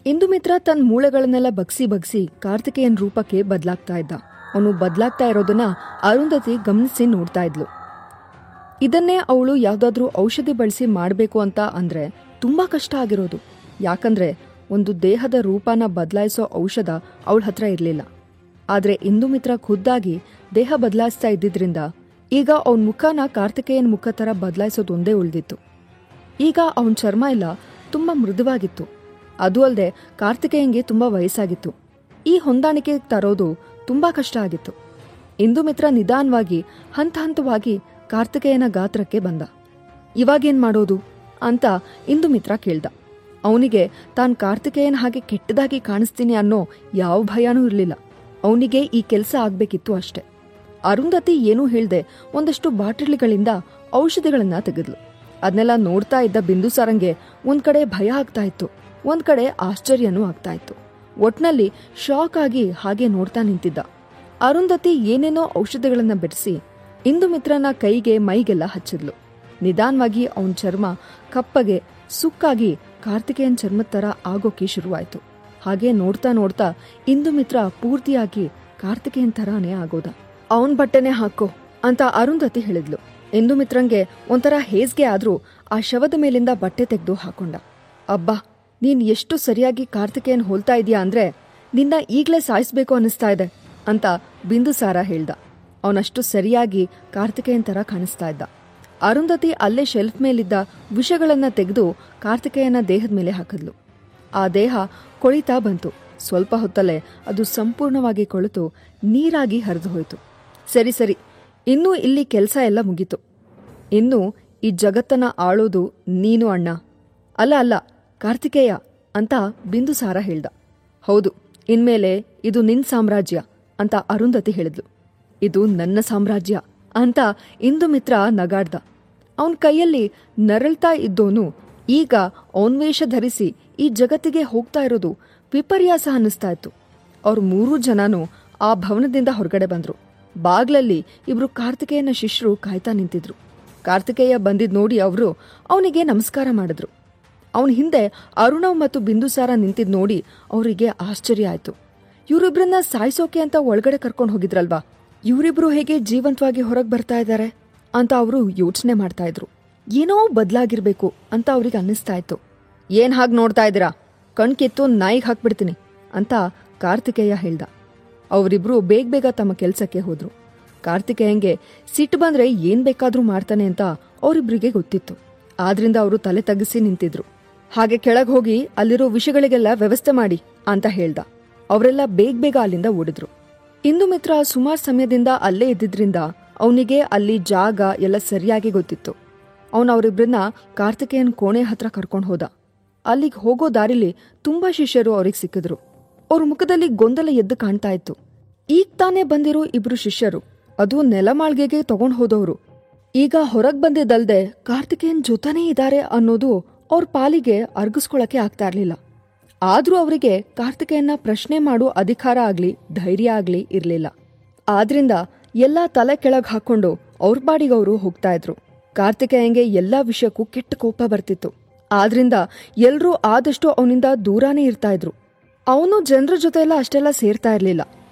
ಇಂದುಮಿತ್ರ ತನ್ನ ಮೂಳೆಗಳನ್ನೆಲ್ಲ ಬಗ್ಸಿ ಕಾರ್ತಿಕೇಯನ್ ರೂಪಕ್ಕೆ ಬದಲಾಗ್ತಾ ಇದ್ದ. ಅವನು ಬದಲಾಗ್ತಾ ಇರೋದನ್ನ ಅರುಂಧತಿ ಗಮನಿಸಿ ನೋಡ್ತಾ ಇದ್ಲು. ಇದನ್ನೇ ಅವಳು ಯಾವ್ದಾದ್ರೂ ಔಷಧಿ ಬಳಸಿ ಮಾಡ್ಬೇಕು ಅಂತ ಅಂದ್ರೆ ತುಂಬಾ ಕಷ್ಟ ಆಗಿರೋದು. ಯಾಕಂದ್ರೆ ಒಂದು ದೇಹದ ರೂಪನ ಬದಲಾಯಿಸೋ ಔಷಧ ಅವಳ ಹತ್ರ ಇರ್ಲಿಲ್ಲ. ಆದ್ರೆ ಇಂದುಮಿತ್ರ ಖುದ್ದಾಗಿ ದೇಹ ಬದಲಾಯಿಸ್ತಾ ಇದ್ದಿದ್ರಿಂದ ಈಗ ಅವನ್ ಮುಖನ ಕಾರ್ತಿಕೇಯನ್ ಮುಖ ತರ ಬದಲಾಯಿಸೋದೊಂದೇ ಉಳಿದಿತ್ತು. ಈಗ ಅವನ್ ಚರ್ಮ ಎಲ್ಲ ತುಂಬಾ ಮೃದುವಾಗಿತ್ತು. ಅದು ಅಲ್ಲದೆ ಕಾರ್ತಿಕೇಯನ್ಗೆ ತುಂಬಾ ವಯಸ್ಸಾಗಿತ್ತು. ಈ ಹೊಂದಾಣಿಕೆ ತರೋದು ತುಂಬಾ ಕಷ್ಟ ಆಗಿತ್ತು. ಇಂದುಮಿತ್ರ ನಿಧಾನವಾಗಿ ಹಂತ ಹಂತವಾಗಿ ಕಾರ್ತಿಕೇಯನ ಗಾತ್ರಕ್ಕೆ ಬಂದ. ಇವಾಗೇನ್ ಮಾಡೋದು ಅಂತ ಇಂದುಮಿತ್ರ ಕೇಳ್ದ. ಅವನಿಗೆ ತಾನ್ ಕಾರ್ತಿಕೇಯನ್ ಹಾಗೆ ಕೆಟ್ಟದಾಗಿ ಕಾಣಿಸ್ತೀನಿ ಅನ್ನೋ ಯಾವ ಭಯನೂ ಇರ್ಲಿಲ್ಲ. ಅವನಿಗೆ ಈ ಕೆಲಸ ಆಗ್ಬೇಕಿತ್ತು ಅಷ್ಟೆ. ಅರುಂಧತಿ ಏನೂ ಹೇಳ್ದೆ ಒಂದಷ್ಟು ಬಾಟಲಿಗಳಿಂದ ಔಷಧಿಗಳನ್ನ ತೆಗೆದ್ಲು. ಅದನ್ನೆಲ್ಲ ನೋಡ್ತಾ ಇದ್ದ ಬಿಂದುಸಾರಂಗೆ ಒಂದ್ ಕಡೆ ಭಯ ಆಗ್ತಾ ಇತ್ತು, ಒಂದ್ ಕಡೆ ಆಶ್ಚರ್ಯನೂ ಆಗ್ತಾ ಇತ್ತು. ಒಟ್ನಲ್ಲಿ ಶಾಕ್ ಆಗಿ ಹಾಗೆ ನೋಡ್ತಾ ನಿಂತಿದ್ದ. ಅರುಂಧತಿ ಏನೇನೋ ಔಷಧಿಗಳನ್ನ ಬೆರೆಸಿ ಇಂದುಮಿತ್ರನ ಕೈಗೆ ಮೈಗೆಲ್ಲ ಹಚ್ಚಿದ್ಲು. ನಿಧಾನವಾಗಿ ಅವನ್ ಚರ್ಮ ಕಪ್ಪಗೆ ಸುಕ್ಕಾಗಿ ಕಾರ್ತಿಕೇಯನ್ ಚರ್ಮದ ತರ ಆಗೋಕೆ ಶುರುವಾಯ್ತು. ಹಾಗೆ ನೋಡ್ತಾ ನೋಡ್ತಾ ಇಂದುಮಿತ್ರ ಪೂರ್ತಿಯಾಗಿ ಕಾರ್ತಿಕೇಯನ್ ತರಾನೇ ಆಗೋದ. ಅವನ್ ಬಟ್ಟೆನೆ ಹಾಕೋ ಅಂತ ಅರುಂಧತಿ ಹೇಳಿದ್ಲು. ಇಂದುಮಿತ್ರಂಗೆ ಒಂಥರ ಹೇಸ್ಗೆ ಆದ್ರೂ ಆ ಶವದ ಮೇಲಿಂದ ಬಟ್ಟೆ ತೆಗೆದು ಹಾಕೊಂಡ. ಅಬ್ಬಾ, ನೀನ್ ಎಷ್ಟು ಸರಿಯಾಗಿ ಕಾರ್ತಿಕೇಯನ್ ಹೋಲ್ತಾ ಇದೀಯಾ ಅಂದ್ರೆ ನಿನ್ನ ಈಗ್ಲೇ ಸಾಯಿಸ್ಬೇಕು ಅನ್ನಿಸ್ತಾ ಇದೆ ಅಂತ ಬಿಂದುಸಾರ ಹೇಳ್ದ. ಅವನಷ್ಟು ಸರಿಯಾಗಿ ಕಾರ್ತಿಕೇಯನ್ ತರ ಕಾಣಿಸ್ತಾ ಇದ್ದ. ಅರುಂಧತಿ ಅಲ್ಲೇ ಶೆಲ್ಫ್ ಮೇಲಿದ್ದ ವಿಷಗಳನ್ನ ತೆಗೆದು ಕಾರ್ತಿಕೇಯನ ದೇಹದ ಮೇಲೆ ಹಾಕಿದ್ಲು. ಆ ದೇಹ ಕೊಳಿತಾ ಬಂತು. ಸ್ವಲ್ಪ ಹೊತ್ತಲ್ಲೇ ಅದು ಸಂಪೂರ್ಣವಾಗಿ ಕೊಳೆತು ನೀರಾಗಿ ಹರಿದು ಹೋಯ್ತು. ಸರಿ ಸರಿ, ಇನ್ನು ಇಲ್ಲಿ ಕೆಲಸ ಎಲ್ಲ ಮುಗೀತು. ಇನ್ನು ಈ ಜಗತ್ತನ್ನ ಆಳೋದು ನೀನು ಅಣ್ಣ. ಅಲ್ಲ ಅಲ್ಲ ಕಾರ್ತಿಕೇಯ ಅಂತ ಬಿಂದುಸಾರ ಹೇಳ್ದ. ಹೌದು, ಇನ್ಮೇಲೆ ಇದು ನಿನ್ ಸಾಮ್ರಾಜ್ಯ ಅಂತ ಅರುಂಧತಿ ಹೇಳಿದ್ಲು. ಇದು ನನ್ನ ಸಾಮ್ರಾಜ್ಯ ಅಂತ ಇಂದುಮಿತ್ರ ನಗಾಡ್ದ. ಅವನ್ ಕೈಯಲ್ಲಿ ನರಳ್ತಾ ಇದ್ದೋನು ಈಗ ಅವನ್ ವೇಷ ಧರಿಸಿ ಈ ಜಗತ್ತಿಗೆ ಹೋಗ್ತಾ ಇರೋದು ವಿಪರ್ಯಾಸ ಅನ್ನಿಸ್ತಾ ಇತ್ತು. ಅವ್ರು 3 ಜನನೂ ಆ ಭವನದಿಂದ ಹೊರಗಡೆ ಬಂದ್ರು. ಬಾಗ್ಲಲ್ಲಿ ಇಬ್ರು ಕಾರ್ತಿಕೇಯನ ಶಿಷ್ಯರು ಕಾಯ್ತಾ ನಿಂತಿದ್ರು. ಕಾರ್ತಿಕೇಯ ಬಂದಿದ್ ನೋಡಿ ಅವರು ಅವನಿಗೆ ನಮಸ್ಕಾರ ಮಾಡಿದ್ರು. ಅವನ ಹಿಂದೆ ಅರುಣವ್ ಮತ್ತು ಬಿಂದುಸಾರ ನಿಂತಿದ್ ನೋಡಿ ಅವರಿಗೆ ಆಶ್ಚರ್ಯ ಆಯ್ತು. ಇವರಿಬ್ರನ್ನ ಸಾಯಿಸೋಕೆ ಅಂತ ಒಳಗಡೆ ಕರ್ಕೊಂಡು ಹೋಗಿದ್ರಲ್ವಾ, ಇವರಿಬ್ರು ಹೇಗೆ ಜೀವಂತವಾಗಿ ಹೊರಗೆ ಬರ್ತಾ ಇದ್ದಾರೆ ಅಂತ ಅವರು ಯೋಚನೆ ಮಾಡ್ತಾ ಇದ್ರು. ಏನೋ ಬದಲಾಗಿರ್ಬೇಕು ಅಂತ ಅವ್ರಿಗೆ ಅನ್ನಿಸ್ತಾ ಇತ್ತು. ಏನ್ ಹಾಗೆ ನೋಡ್ತಾ ಇದ್ದೀರಾ, ಕಣ್ಕಿತ್ತು ನಾಯಿಗೆ ಹಾಕ್ಬಿಡ್ತೀನಿ ಅಂತ ಕಾರ್ತಿಕೇಯ ಹೇಳ್ದ. ಅವರಿಬ್ರು ಬೇಗ ತಮ್ಮ ಕೆಲ್ಸಕ್ಕೆ ಹೋದ್ರು. ಕಾರ್ತಿಕೇಯಂಗೆ ಸಿಟ್ಟು ಬಂದ್ರೆ ಏನ್ ಬೇಕಾದ್ರೂ ಮಾಡ್ತಾನೆ ಅಂತ ಅವರಿಬ್ರಿಗೆ ಗೊತ್ತಿತ್ತು. ಆದ್ರಿಂದ ಅವರು ತಲೆ ತಗ್ಗಿಸಿ ನಿಂತಿದ್ರು. ಹಾಗೆ ಕೆಳಗೆ ಹೋಗಿ ಅಲ್ಲಿರೋ ವಿಷಯಗಳಿಗೆಲ್ಲ ವ್ಯವಸ್ಥೆ ಮಾಡಿ ಅಂತ ಹೇಳ್ದ. ಅವರೆಲ್ಲ ಬೇಗ ಅಲ್ಲಿಂದ ಓಡಿದ್ರು. ಇಂದುಮಿತ್ರ ಸುಮಾರು ಸಮಯದಿಂದ ಅಲ್ಲೇ ಇದ್ದಿದ್ರಿಂದ ಅವನಿಗೆ ಅಲ್ಲಿ ಜಾಗ ಎಲ್ಲ ಸರಿಯಾಗಿ ಗೊತ್ತಿತ್ತು. ಅವನು ಅವರಿಬ್ರನ್ನ ಕಾರ್ತಿಕೇಯನ್ ಕೋಣೆ ಹತ್ರ ಕರ್ಕೊಂಡು ಹೋದ. ಅಲ್ಲಿಗೆ ಹೋಗೋ ದಾರಿಲಿ ತುಂಬಾ ಶಿಷ್ಯರು ಅವ್ರಿಗೆ ಸಿಕ್ಕಿದ್ರು. ಅವ್ರ ಮುಖದಲ್ಲಿ ಗೊಂದಲ ಎದ್ದು ಕಾಣ್ತಾ ಇತ್ತು. ಈಗ ತಾನೇ ಬಂದಿರೋ ಇಬ್ರು ಶಿಷ್ಯರು, ಅದು ನೆಲಮಾಳ್ಗೆಗೆ ತಗೊಂಡ್ ಹೋದವರು, ಈಗ ಹೊರಗ್ ಬಂದಿದ್ದಲ್ದೆ ಕಾರ್ತಿಕೇಯನ್ ಜೊತೆನೇ ಇದ್ದಾರೆ ಅನ್ನೋದು ಅವ್ರ ಪಾಲಿಗೆ ಅರ್ಗಿಸ್ಕೊಳಕ್ಕೆ ಆಗ್ತಾ ಇರ್ಲಿಲ್ಲ. ಆದ್ರೂ ಅವರಿಗೆ ಕಾರ್ತಿಕೇಯನ್ನ ಪ್ರಶ್ನೆ ಮಾಡೋ ಅಧಿಕಾರ ಆಗ್ಲಿ ಧೈರ್ಯ ಆಗ್ಲಿ ಇರ್ಲಿಲ್ಲ. ಆದ್ರಿಂದ ಎಲ್ಲಾ ತಲೆ ಕೆಳಗ್ ಹಾಕೊಂಡು ಅವ್ರ ಬಾಡಿಗವರು ಹೋಗ್ತಾ ಇದ್ರು. ಕಾರ್ತಿಕೇಯಂಗೆ ಎಲ್ಲಾ ವಿಷಯಕ್ಕೂ ಕೆಟ್ಟ ಕೋಪ ಬರ್ತಿತ್ತು. ಆದ್ರಿಂದ ಎಲ್ರೂ ಆದಷ್ಟು ಅವನಿಂದ ದೂರಾನೇ ಇರ್ತಾ ಇದ್ರು. ಅವನು ಜನರ ಜೊತೆ ಎಲ್ಲ ಅಷ್ಟೆಲ್ಲ ಸೇರ್ತಾ ಇರ್ಲಿಲ್ಲ.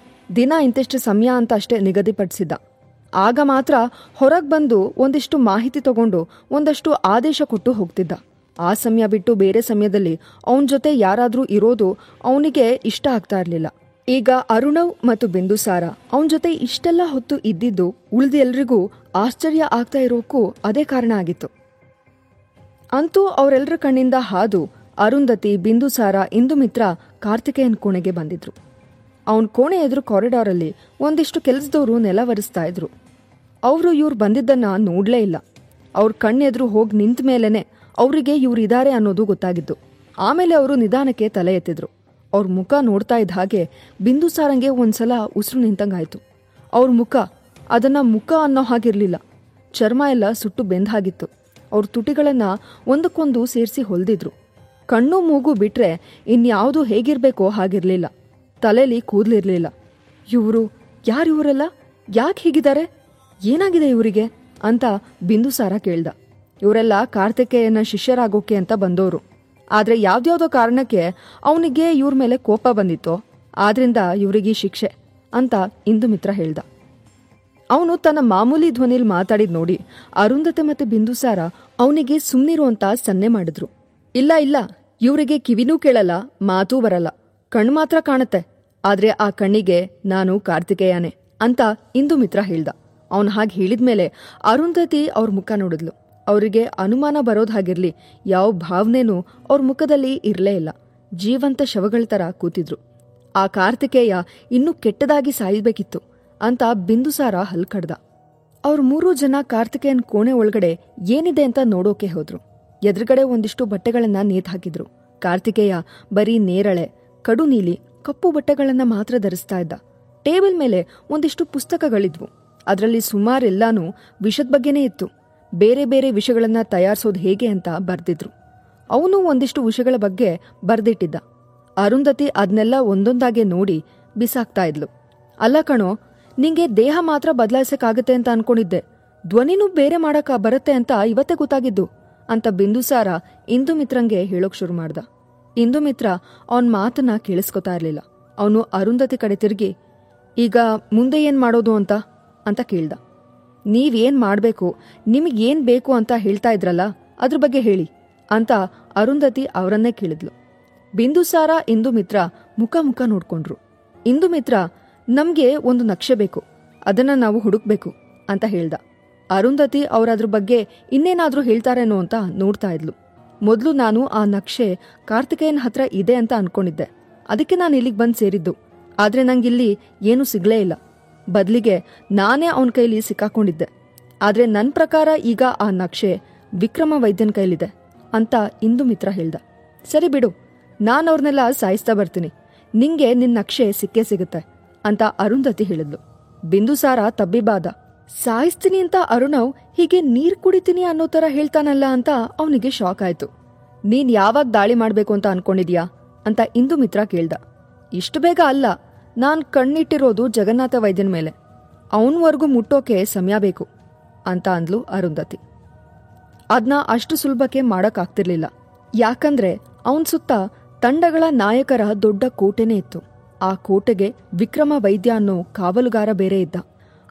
ದಿನ ಇಂತಿಷ್ಟು ಸಮಯ ಅಂತ ಅಷ್ಟೇ ನಿಗದಿಪಡಿಸಿದ್ದ. ಆಗ ಮಾತ್ರ ಹೊರಗ್ ಬಂದು ಒಂದಿಷ್ಟು ಮಾಹಿತಿ ತಗೊಂಡು ಒಂದಷ್ಟು ಆದೇಶ ಕೊಟ್ಟು ಹೋಗ್ತಿದ್ದ. ಆ ಸಮಯ ಬಿಟ್ಟು ಬೇರೆ ಸಮಯದಲ್ಲಿ ಅವನ ಜೊತೆ ಯಾರಾದ್ರೂ ಇರೋದು ಅವನಿಗೆ ಇಷ್ಟ ಆಗ್ತಾ ಇರ್ಲಿಲ್ಲ. ಈಗ ಅರುಣವ್ ಮತ್ತು ಬಿಂದುಸಾರ ಅವನ ಜೊತೆ ಇಷ್ಟೆಲ್ಲ ಹೊತ್ತು ಇದ್ದಿದ್ದು ಉಳಿದ ಎಲ್ರಿಗೂ ಆಶ್ಚರ್ಯ ಆಗ್ತಾ ಇರೋಕ್ಕೂ ಅದೇ ಕಾರಣ ಆಗಿತ್ತು. ಅಂತೂ ಅವರೆಲ್ಲರ ಕಣ್ಣಿಂದ ಹಾದು ಅರುಂಧತಿ, ಬಿಂದುಸಾರ, ಇಂದುಮಿತ್ರ ಕಾರ್ತಿಕೇಯನ್ ಕೋಣೆಗೆ ಬಂದಿದ್ರು. ಅವನ್ ಕೋಣೆ ಎದುರು ಕಾರಿಡಾರಲ್ಲಿ ಒಂದಿಷ್ಟು ಕೆಲಸದವರು ನೆಲ ಒರೆಸ್ತಾ ಇದ್ರು. ಅವರು ಇವ್ರು ಬಂದಿದ್ದನ್ನ ನೋಡ್ಲೇ ಇಲ್ಲ. ಅವ್ರ ಕಣ್ಣೆದುರು ಹೋಗಿ ನಿಂತ ಮೇಲೇನೆ ಅವರಿಗೆ ಇವ್ರಿದ್ದಾರೆ ಅನ್ನೋದು ಗೊತ್ತಾಗಿದ್ದು. ಆಮೇಲೆ ಅವರು ನಿಧಾನಕ್ಕೆ ತಲೆ ಎತ್ತಿದ್ರು. ಅವ್ರ ಮುಖ ನೋಡ್ತಾ ಇದ್ದ ಹಾಗೆ ಬಿಂದುಸಾರಂಗೆ ಒಂದ್ಸಲ ಉಸಿರು ನಿಂತಂಗಾಯ್ತು. ಅವ್ರ ಮುಖ ಅದನ್ನ ಮುಖ ಅನ್ನೋ ಹಾಗಿರ್ಲಿಲ್ಲ. ಚರ್ಮ ಎಲ್ಲ ಸುಟ್ಟು ಬೆಂದ ಹಾಗಿತ್ತು. ಅವ್ರ ತುಟಿಗಳನ್ನ ಒಂದಕ್ಕೊಂದು ಸೇರಿಸಿ ಹೊಲ್ದಿದ್ರು. ಕಣ್ಣು ಮೂಗು ಬಿಟ್ರೆ ಇನ್ಯಾವುದು ಹೇಗಿರ್ಬೇಕೋ ಹಾಗಿರ್ಲಿಲ್ಲ. ತಲೆಲಿ ಕೂದ್ಲಿರ್ಲಿಲ್ಲ. ಇವರು ಯಾರಿವರೆಲ್ಲ, ಯಾಕೆ ಹೀಗಿದ್ದಾರೆ, ಏನಾಗಿದೆ ಇವರಿಗೆ ಅಂತ ಬಿಂದುಸಾರ ಕೇಳ್ದ. ಇವರೆಲ್ಲ ಕಾರ್ತಿಕೇಯನ ಶಿಷ್ಯರಾಗೋಕೆ ಅಂತ ಬಂದವರು. ಆದ್ರೆ ಯಾವ್ದ್ಯಾವ್ದೋ ಕಾರಣಕ್ಕೆ ಅವನಿಗೆ ಇವ್ರ ಮೇಲೆ ಕೋಪ ಬಂದಿತ್ತು. ಆದ್ರಿಂದ ಇವರಿಗೆ ಶಿಕ್ಷೆ ಅಂತ ಇಂದುಮಿತ್ರ ಹೇಳ್ದ. ಅವನು ತನ್ನ ಮಾಮೂಲಿ ಧ್ವನಿಲ್ ಮಾತಾಡಿದ್ ನೋಡಿ ಅರುಂಧತೆ ಮತ್ತೆ ಬಿಂದುಸಾರ ಅವನಿಗೆ ಸುಮ್ನಿರು ಅಂತ ಸನ್ನೆ ಮಾಡಿದ್ರು. ಇಲ್ಲ ಇಲ್ಲ, ಇವರಿಗೆ ಕಿವಿನೂ ಕೇಳಲ್ಲ, ಮಾತೂ ಬರಲ್ಲ, ಕಣ್ಣು ಮಾತ್ರ ಕಾಣತ್ತೆ. ಆದ್ರೆ ಆ ಕಣ್ಣಿಗೆ ನಾನು ಕಾರ್ತಿಕೇಯನೇ ಅಂತ ಇಂದುಮಿತ್ರ ಹೇಳ್ದ. ಅವನ್ ಹಾಗೆ ಹೇಳಿದ್ಮೇಲೆ ಅರುಂಧತಿ ಅವ್ರ ಮುಖ ನೋಡಿದ್ಲು. ಅವರಿಗೆ ಅನುಮಾನ ಬರೋದ್ ಹಾಗಿರ್ಲಿ, ಯಾವ ಭಾವನೆನೂ ಅವ್ರ ಮುಖದಲ್ಲಿ ಇರ್ಲೇ ಇಲ್ಲ. ಜೀವಂತ ಶವಗಳ ತರ ಕೂತಿದ್ರು. ಆ ಕಾರ್ತಿಕೇಯ ಇನ್ನೂ ಕೆಟ್ಟದಾಗಿ ಸಾಯ್ಬೇಕಿತ್ತು ಅಂತ ಬಿಂದುಸಾರ ಹಲ್ಕಡ್ದ. ಅವ್ರ 3 ಜನ ಕಾರ್ತಿಕೇಯನ್ ಕೋಣೆ ಒಳಗಡೆ ಏನಿದೆ ಅಂತ ನೋಡೋಕೆ ಹೋದ್ರು. ಎದುರುಗಡೆ ಒಂದಿಷ್ಟು ಬಟ್ಟೆಗಳನ್ನ ನೇತ್ ಹಾಕಿದ್ರು. ಕಾರ್ತಿಕೇಯ ಬರೀ ನೇರಳೆ, ಕಡು ನೀಲಿ, ಕಪ್ಪು ಬಟ್ಟೆಗಳನ್ನ ಮಾತ್ರ ಧರಿಸ್ತಾ ಇದ್ದ. ಟೇಬಲ್ ಮೇಲೆ ಒಂದಿಷ್ಟು ಪುಸ್ತಕಗಳಿದ್ವು. ಅದರಲ್ಲಿ ಸುಮಾರೆಲ್ಲಾನು ವಿಷದ ಬಗ್ಗೆನೇ ಇತ್ತು. ಬೇರೆ ಬೇರೆ ವಿಷಯಗಳನ್ನ ತಯಾರಿಸೋದು ಹೇಗೆ ಅಂತ ಬರ್ದಿದ್ರು. ಅವನು ಒಂದಿಷ್ಟು ವಿಷಯಗಳ ಬಗ್ಗೆ ಬರ್ದಿಟ್ಟಿದ್ದ. ಅರುಂಧತಿ ಅದನ್ನೆಲ್ಲ ಒಂದೊಂದಾಗೆ ನೋಡಿ ಬಿಸಾಕ್ತಾ ಇದ್ಲು. ಅಲ್ಲ ಕಣೋ, ನಿಂಗೆ ದೇಹ ಮಾತ್ರ ಬದಲಾಯಿಸಕ್ಕಾಗತ್ತೆ ಅಂತ ಅನ್ಕೊಂಡಿದ್ದೆ, ಧ್ವನಿನೂ ಬೇರೆ ಮಾಡಕ ಬರುತ್ತೆ ಅಂತ ಇವತ್ತೇ ಗೊತ್ತಾಗಿದ್ದು ಅಂತ ಬಿಂದುಸಾರ ಇಂದುಮಿತ್ರಂಗೆ ಹೇಳೋಕ್ ಶುರು ಮಾಡ್ದ. ಇಂದುಮಿತ್ರ ಅವನ್ ಮಾತನ್ನ ಕೇಳಿಸ್ಕೊತಾ ಇರ್ಲಿಲ್ಲ. ಅವನು ಅರುಂಧತಿ ಕಡೆ ತಿರುಗಿ, ಈಗ ಮುಂದೆ ಏನ್ ಮಾಡೋದು ಅಂತ ಕೇಳ್ದ. ನೀವೇನ್ ಮಾಡ್ಬೇಕು, ನಿಮಗೇನ್ ಬೇಕು ಅಂತ ಹೇಳ್ತಾ ಇದ್ರಲ್ಲ, ಅದ್ರ ಬಗ್ಗೆ ಹೇಳಿ ಅಂತ ಅರುಂಧತಿ ಅವರನ್ನೇ ಕೇಳಿದ್ಲು. ಬಿಂದುಸಾರ ಇಂದುಮಿತ್ರ ಮುಖ ನೋಡ್ಕೊಂಡ್ರು. ಇಂದುಮಿತ್ರ, ನಮ್ಗೆ ಒಂದು ನಕ್ಷೆ ಬೇಕು, ಅದನ್ನ ನಾವು ಹುಡುಕ್ಬೇಕು ಅಂತ ಹೇಳ್ದ. ಅರುಂಧತಿ ಅವರದ್ರ ಬಗ್ಗೆ ಇನ್ನೇನಾದ್ರೂ ಹೇಳ್ತಾರೇನೋ ಅಂತ ನೋಡ್ತಾ ಇದ್ಲು. ಮೊದ್ಲು ನಾನು ಆ ನಕ್ಷೆ ಕಾರ್ತಿಕೇಯನ್ ಹತ್ರ ಇದೆ ಅಂತ ಅನ್ಕೊಂಡಿದ್ದೆ. ಅದಕ್ಕೆ ನಾನು ಇಲ್ಲಿಗೆ ಬಂದು ಸೇರಿದ್ದು. ಆದ್ರೆ ನಂಗಿಲ್ಲಿ ಏನೂ ಸಿಗ್ಲೇ ಇಲ್ಲ. ಬದಲಿಗೆ ನಾನೇ ಅವನ ಕೈಲಿ ಸಿಕ್ಕಾಕೊಂಡಿದ್ದೆ. ಆದ್ರೆ ನನ್ನ ಪ್ರಕಾರ ಈಗ ಆ ನಕ್ಷೆ ವಿಕ್ರಮ ವೈದ್ಯನ ಕೈಲಿದೆ ಅಂತ ಇಂದುಮಿತ್ರ ಹೇಳ್ದ. ಸರಿ ಬಿಡು, ನಾನು ಅವ್ರನ್ನೆಲ್ಲ ಸಾಯಿಸ್ತಾ ಬರ್ತೀನಿ, ನಿಂಗೆ ನಿನ್ ನಕ್ಷೆ ಸಿಕ್ಕೇ ಸಿಗುತ್ತೆ ಅಂತ ಅರುಂಧತಿ ಹೇಳಿದ್ಲು. ಬಿಂದುಸಾರ ತಬ್ಬಿಬಾದ. ಸಾಯಿಸ್ತೀನಿ ಅಂತ ಅರುಣವ್ ಹೀಗೆ ನೀರ್ ಕುಡಿತೀನಿ ಅನ್ನೋ ತರ ಹೇಳ್ತಾನಲ್ಲ ಅಂತ ಅವನಿಗೆ ಶಾಕ್ ಆಯ್ತು. ನೀನ್ ಯಾವಾಗ ದಾಳಿ ಮಾಡ್ಬೇಕು ಅಂತ ಅನ್ಕೊಂಡಿದ್ಯಾ ಅಂತ ಇಂದುಮಿತ್ರ ಕೇಳ್ದ. ಇಷ್ಟು ಬೇಗ ಅಲ್ಲ, ನಾನ್ ಕಣ್ಣಿಟ್ಟಿರೋದು ಜಗನ್ನಾಥ ವೈದ್ಯನ ಮೇಲೆ, ಅವನ್ವರ್ಗೂ ಮುಟ್ಟೋಕೆ ಸಮಯ ಬೇಕು ಅಂತ ಅಂದ್ಲು ಅರುಂಧತಿ. ಅದ್ನ ಅಷ್ಟು ಸುಲಭಕ್ಕೆ ಮಾಡಕ್ಕಾಗ್ತಿರ್ಲಿಲ್ಲ. ಯಾಕಂದ್ರೆ ಅವನ್ ಸುತ್ತ ತಂಡಗಳ ನಾಯಕರ ದೊಡ್ಡ ಕೋಟೆನೇ ಇತ್ತು. ಆ ಕೋಟೆಗೆ ವಿಕ್ರಮ ವೈದ್ಯ ಅನ್ನೋ ಕಾವಲುಗಾರ ಬೇರೆ ಇದ್ದ.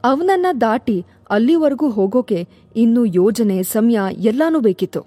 ಅವನನ್ನ ದಾಟಿ ಅಲ್ಲಿವರೆಗೂ ಹೋಗೋಕೆ ಇನ್ನೂ ಯೋಜನೆ, ಸಮಯ ಎಲ್ಲಾನೂ ಬೇಕಿತ್ತು.